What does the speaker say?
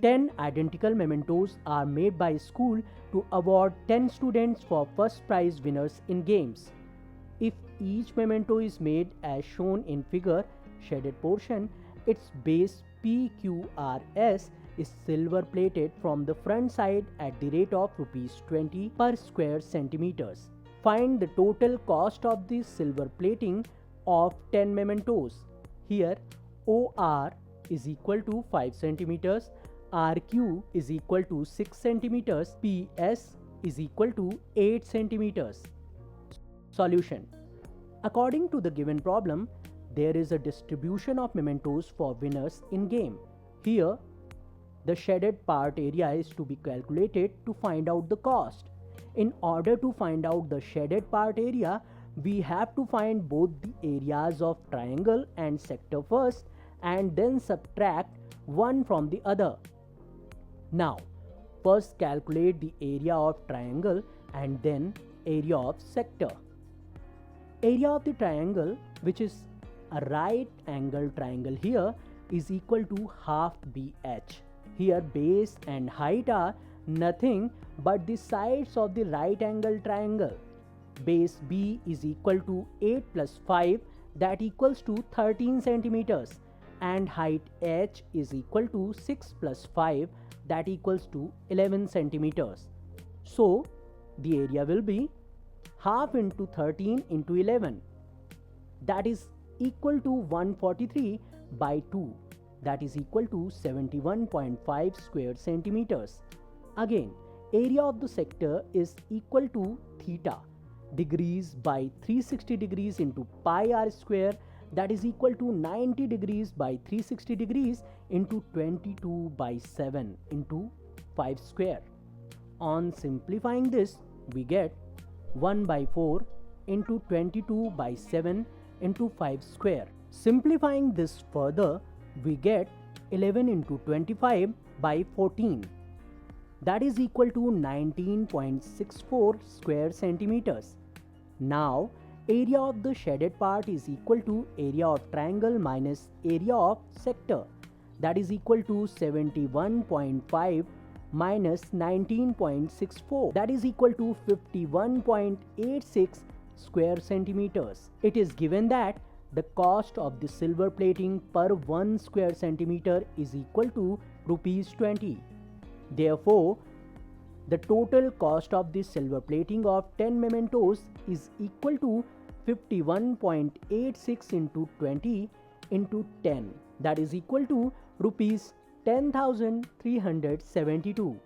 10 identical mementos are made by school to award 10 students for first prize winners in games. If each memento is made as shown in figure shaded portion, its base PQRS is silver plated from the front side at the rate of rupees 20 per square centimeters. Find the total cost of the silver plating of 10 mementos. Here OR is equal to 5 centimeters, RQ is equal to 6 centimeters, PS is equal to 8 centimeters. Solution. According to the given problem, there is a distribution of mementos for winners in game. Here, the shaded part area is to be calculated to find out the cost. In order to find out the shaded part area, we have to find both the areas of triangle and sector first and then subtract one from the other. Now, first calculate the area of triangle and then area of sector. Area of the triangle, which is a right angle triangle here, is equal to half BH. Here base and height are nothing but the sides of the right angle triangle. Base B is equal to 8 plus 5, that equals to 13 centimeters, and height H is equal to 6 plus 5, that equals to 11 centimeters. So the area will be half into 13 into 11, that is equal to 143 by 2, that is equal to 71.5 square centimeters. Again, area of the sector is equal to theta degrees by 360 degrees into pi r square, that is equal to 90 degrees by 360 degrees into 22 by 7 into 5 square. On simplifying this, we get 1 by 4 into 22 by 7 into 5 square. Simplifying this further, we get 11 into 25 by 14, that is equal to 19.64 square centimeters. Now, area of the shaded part is equal to area of triangle minus area of sector, that is equal to 71.5 minus 19.64, that is equal to 51.86 square centimeters. It is given that the cost of the silver plating per 1 square centimeter is equal to rupees 20. Therefore, the total cost of the silver plating of 10 mementos is equal to 51.86 into 20 into 10, that is equal to rupees 10,372.